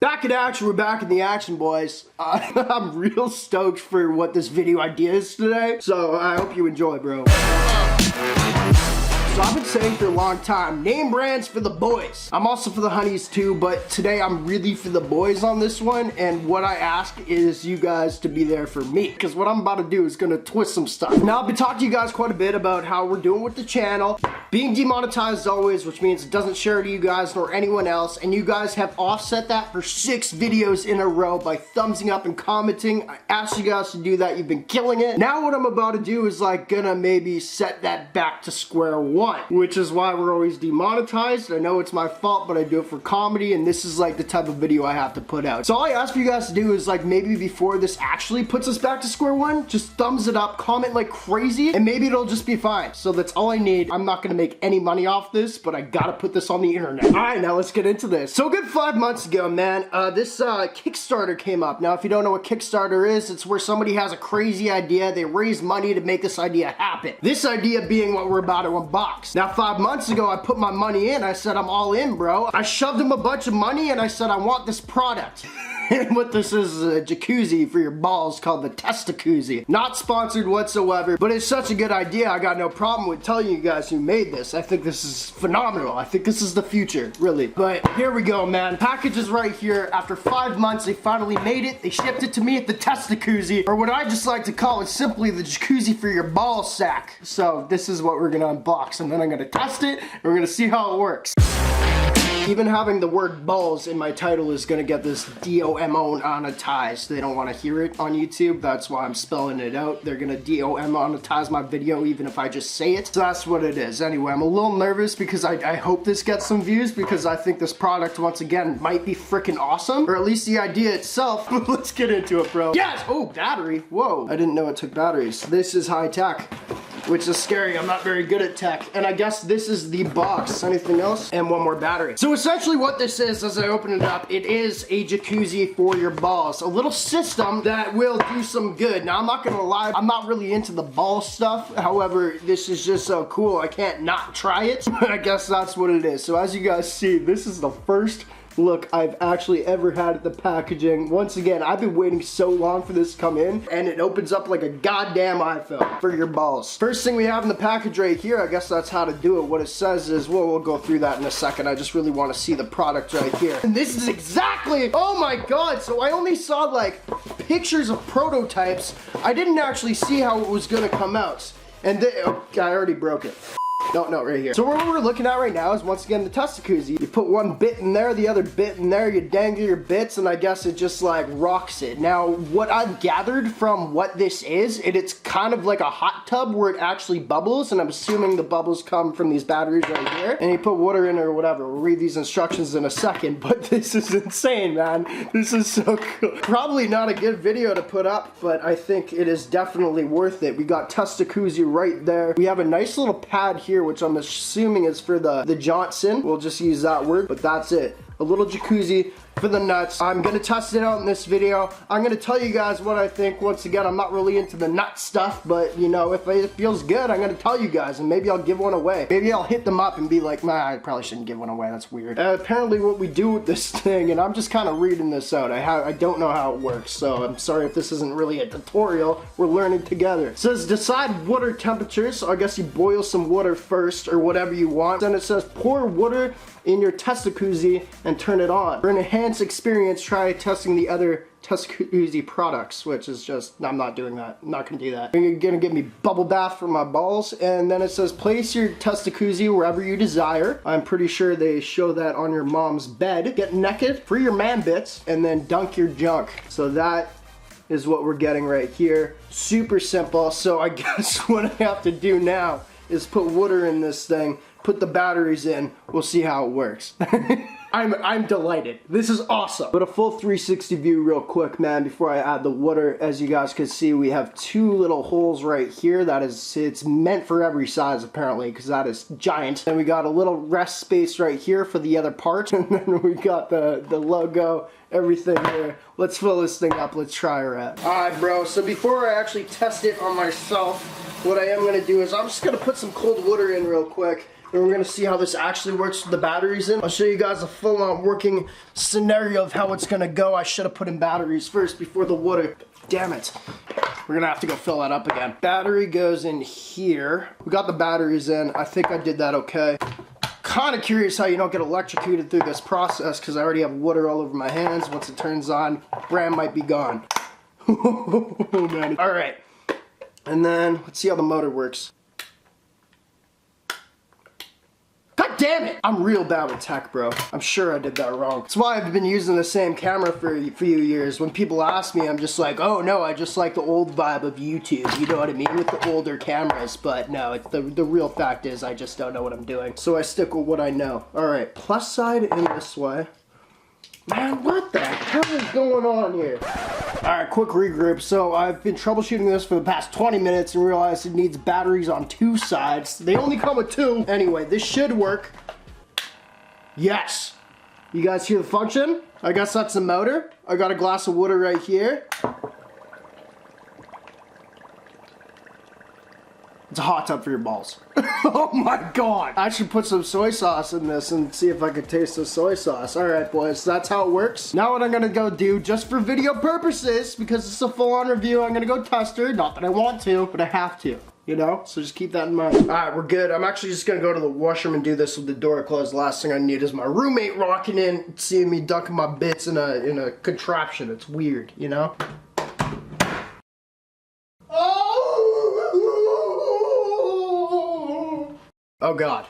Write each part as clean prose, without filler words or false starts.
Back in action, we're back in the action, boys. I'm real stoked for what this video idea is today, so I hope you enjoy, bro. So I've been saying for a long time, name brands for the boys. I'm also for the honeys too, but today I'm really for the boys on this one, and what I ask is you guys to be there for me, because what I'm about to do is gonna twist some stuff. Now, I've been talking to you guys quite a bit about how we're doing with the channel, being demonetized as always, which means it doesn't share to you guys nor anyone else, and you guys have offset that for 6 videos in a row by thumbsing up and commenting. I asked you guys to do that, you've been killing it. Now what I'm about to do is like gonna maybe set that back to square one, which is why we're always demonetized. I know it's my fault, but I do it for comedy, and this is like the type of video I have to put out. So all I ask for you guys to do is like maybe before this actually puts us back to square one, just thumbs it up, comment like crazy, and maybe it'll just be fine. So that's all I need. I'm not gonna make any money off this, but I gotta put this on the internet. All right, now let's get into this. So a good 5 months ago, man, this Kickstarter came up. Now, if you don't know what Kickstarter is, it's where somebody has a crazy idea, they raise money to make this idea happen. This idea being what we're about to unbox. Now, 5 months ago, I put my money in. I said, I'm all in, bro. I shoved him a bunch of money and I said, I want this product. And what this is a jacuzzi for your balls called the TESTICUZZI. Not sponsored whatsoever, but it's such a good idea. I got no problem with telling you guys who made this. I think this is phenomenal. I think this is the future, really. But here we go, man. Package is right here. After 5 months, they finally made it. They shipped it to me at the TESTICUZZI, or what I just like to call it simply the jacuzzi for your ball sack. So this is what we're gonna unbox, and then I'm gonna test it, and we're gonna see how it works. Even having the word balls in my title is gonna get this D-O-M-O-monetized. They don't want to hear it on YouTube. That's why I'm spelling it out. They're gonna D-O-M-monetize my video even if I just say it. So that's what it is. Anyway, I'm a little nervous because I hope this gets some views because I think this product, once again, might be freaking awesome. Or at least the idea itself. Let's get into it, bro. Yes! Oh, battery. Whoa. I didn't know it took batteries. This is high tech, which is scary. I'm not very good at tech. And I guess this is the box. Anything else? And one more battery. So essentially what this is, as I open it up, it is a jacuzzi for your balls. A little system that will do some good. Now, I'm not gonna lie, I'm not really into the ball stuff. However, this is just so cool, I can't not try it. I guess that's what it is. So as you guys see, this is the first look I've actually ever had at the packaging. Once again, I've been waiting so long for this to come in, and it opens up like a goddamn iPhone for your balls. First thing we have in the package right here, I guess that's how to do it. What it says is, well, we'll go through that in a second. I just really want to see the product right here. And this is exactly, oh my god, so I only saw like pictures of prototypes. I didn't actually see how it was gonna come out. And oh, I already broke it. No, right here. So what we're looking at right now is, once again, the TESTICUZZI. You put one bit in there, the other bit in there, you dangle your bits, and I guess it just like rocks it. Now, what I've gathered from what this is, it's kind of like a hot tub where it actually bubbles, and I'm assuming the bubbles come from these batteries right here. And you put water in or whatever. We'll read these instructions in a second, but this is insane, man. This is so cool. Probably not a good video to put up, but I think it is definitely worth it. We got TESTICUZZI right there. We have a nice little pad here, which I'm assuming is for the Johnson. We'll just use that word, but that's it. A little jacuzzi for the nuts. I'm gonna test it out in this video. I'm gonna tell you guys what I think. Once again, I'm not really into the nut stuff, but you know, if it feels good, I'm gonna tell you guys, and maybe I'll give one away. Maybe I'll hit them up and be like, nah, I probably shouldn't give one away, that's weird. Apparently what we do with this thing, and I'm just kind of reading this out. I don't know how it works, so I'm sorry if this isn't really a tutorial. We're learning together. It says decide water temperature, so I guess you boil some water first, or whatever you want. Then it says pour water in your TESTICUZZI and turn it on. For an enhanced experience, try testing the other TESTICUZZI products, which is just, I'm not doing that. I'm not gonna do that. You're gonna give me bubble bath for my balls, and then it says place your TESTICUZZI wherever you desire. I'm pretty sure they show that on your mom's bed. Get naked, free your man bits, and then dunk your junk. So that is what we're getting right here. Super simple. So I guess what I have to do now is put water in this thing, put the batteries in, we'll see how it works. I'm delighted. This is awesome. But a full 360 view real quick, man, before I add the water. As you guys can see, we have 2 little holes right here. That is, it's meant for every size apparently, because that is giant. And we got a little rest space right here for the other part. And then we got the logo, everything here. Let's fill this thing up. Let's try her out. Alright, bro. So before I actually test it on myself, what I am going to do is I'm just going to put some cold water in real quick. and we're gonna see how this actually works with the batteries in. I'll show you guys a full-on working scenario of how it's gonna go. I should have put in batteries first before the water. Damn it. We're gonna have to go fill that up again. Battery goes in here. We got the batteries in. I think I did that okay. Kind of curious how you don't get electrocuted through this process because I already have water all over my hands. Once it turns on, Bran might be gone. Oh, man. All right. And then let's see how the motor works. God damn it! I'm real bad with tech, bro. I'm sure I did that wrong. That's why I've been using the same camera for a few years. When people ask me, I'm just like, oh no, I just like the old vibe of YouTube. You know what I mean? With the older cameras. But no, it's the real fact is I just don't know what I'm doing. So I stick with what I know. Alright, plus side in this way. Man, what the hell is going on here? Alright, quick regroup. So I've been troubleshooting this for the past 20 minutes and realized it needs batteries on 2 sides. They only come with 2. Anyway, this should work. Yes. You guys hear the function? I guess that's the motor. I got a glass of water right here. It's a hot tub for your balls. Oh my god. I should put some soy sauce in this and see if I can taste the soy sauce. Alright boys, that's how it works. Now what I'm gonna go do, just for video purposes, because it's a full-on review, I'm gonna go test her. Not that I want to, but I have to. You know? So just keep that in mind. Alright, we're good. I'm actually just gonna go to the washroom and do this with the door closed. Last thing I need is my roommate rocking in, seeing me dunking my bits in a contraption. It's weird, you know? Oh god.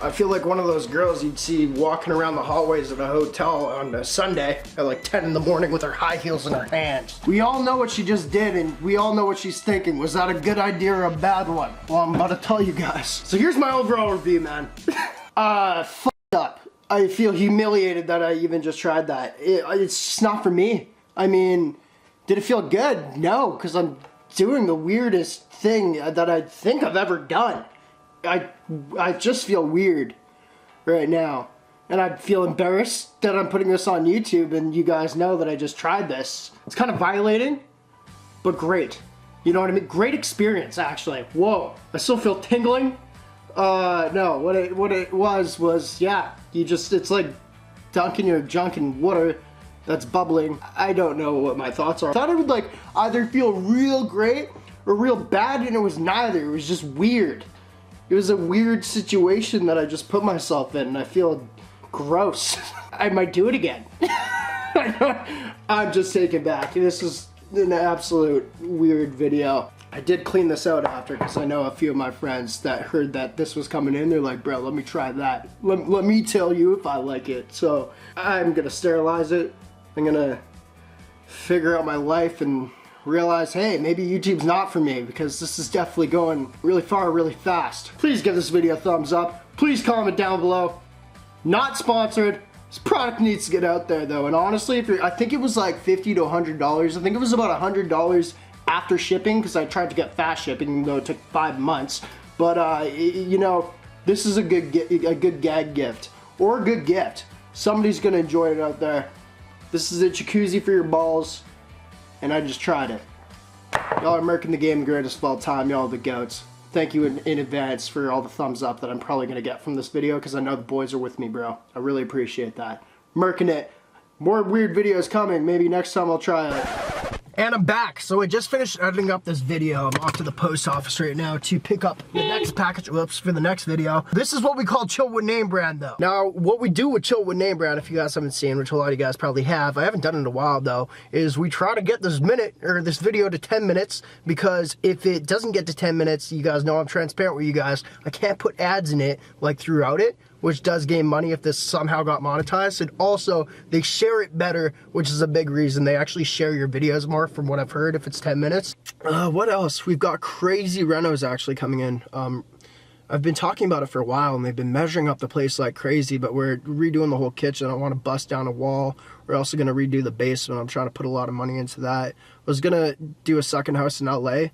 I feel like one of those girls you'd see walking around the hallways of a hotel on a Sunday at like 10 in the morning with her high heels in her hands. We all know what she just did and we all know what she's thinking. Was that a good idea or a bad one? Well, I'm about to tell you guys. So here's my overall review, man. Fucked up. I feel humiliated that I even just tried that. It's just not for me. I mean, did it feel good? No, because I'm doing the weirdest thing that I think I've ever done. I just feel weird right now, and I feel embarrassed that I'm putting this on YouTube and you guys know that I just tried this. It's kind of violating, but great. You know what I mean? Great experience, actually. Whoa, I still feel tingling. No, what it was, yeah, it's like dunking your junk in water that's bubbling. I don't know what my thoughts are. I thought it would like either feel real great or real bad, and it was neither. It was just weird. It was a weird situation that I just put myself in, and I feel gross. I might do it again. I'm just taken back. This is an absolute weird video. I did clean this out after because I know a few of my friends that heard that this was coming in. They're like, bro, let me try that. Let me tell you if I like it. So I'm gonna sterilize it. I'm gonna figure out my life and realize, hey, maybe YouTube's not for me because this is definitely going really far, really fast. Please give this video a thumbs up. Please comment down below. Not sponsored. This product needs to get out there though, and honestly, I think it was like $50 to $100. I think it was about $100 after shipping because I tried to get fast shipping, even though it took 5 months. But you know, this is a good gag gift or a good gift. Somebody's gonna enjoy it out there. This is a jacuzzi for your balls. And I just tried it. Y'all are murking the game, greatest of all time. Y'all are the goats. Thank you in advance for all the thumbs up that I'm probably going to get from this video because I know the boys are with me, bro. I really appreciate that. Murking it. More weird videos coming. Maybe next time I'll try it. And I'm back. So I just finished editing up this video. I'm off to the post office right now to pick up the next package, whoops, for the next video. This is what we call Chill with NameBran though. Now, what we do with Chill with NameBran, if you guys haven't seen, which a lot of you guys probably have, I haven't done it in a while though, is we try to get this video to 10 minutes because if it doesn't get to 10 minutes, you guys know I'm transparent with you guys, I can't put ads in it like throughout it, which does gain money if this somehow got monetized. And also, they share it better, which is a big reason. They actually share your videos more from what I've heard if it's 10 minutes. What else? We've got crazy renos actually coming in. I've been talking about it for a while and they've been measuring up the place like crazy, but we're redoing the whole kitchen. I want to bust down a wall. We're also going to redo the basement. I'm trying to put a lot of money into that. I was going to do a second house in LA,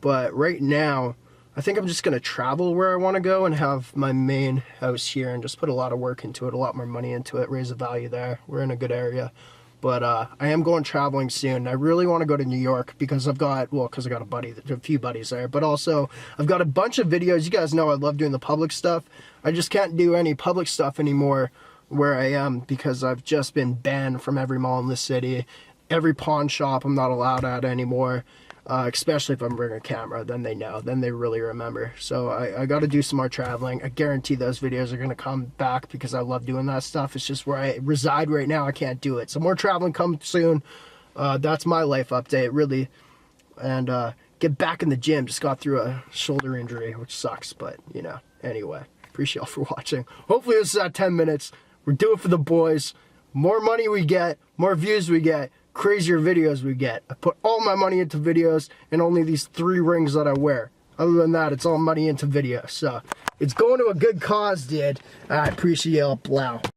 but right now, I think I'm just going to travel where I want to go and have my main house here and just put a lot of work into it, a lot more money into it, raise the value there. We're in a good area. But I am going traveling soon. I really want to go to New York because I've got, well, because I got a few buddies there. But also, I've got a bunch of videos. You guys know I love doing the public stuff. I just can't do any public stuff anymore where I am because I've just been banned from every mall in the city. Every pawn shop I'm not allowed at anymore. Especially if I'm bringing a camera, then they know, then they really remember. So I got to do some more traveling. I guarantee those videos are going to come back because I love doing that stuff. It's just where I reside right now, I can't do it. So more traveling comes soon. That's my life update, really. And get back in the gym. Just got through a shoulder injury, which sucks, but you know, anyway. Appreciate y'all for watching. Hopefully this is at 10 minutes. We're doing it for the boys. More money we get, more views we get, crazier videos we get. I put all my money into videos and only these 3 rings that I wear. Other than that, it's all money into videos. So it's going to a good cause, dude. I appreciate y'all. Blow.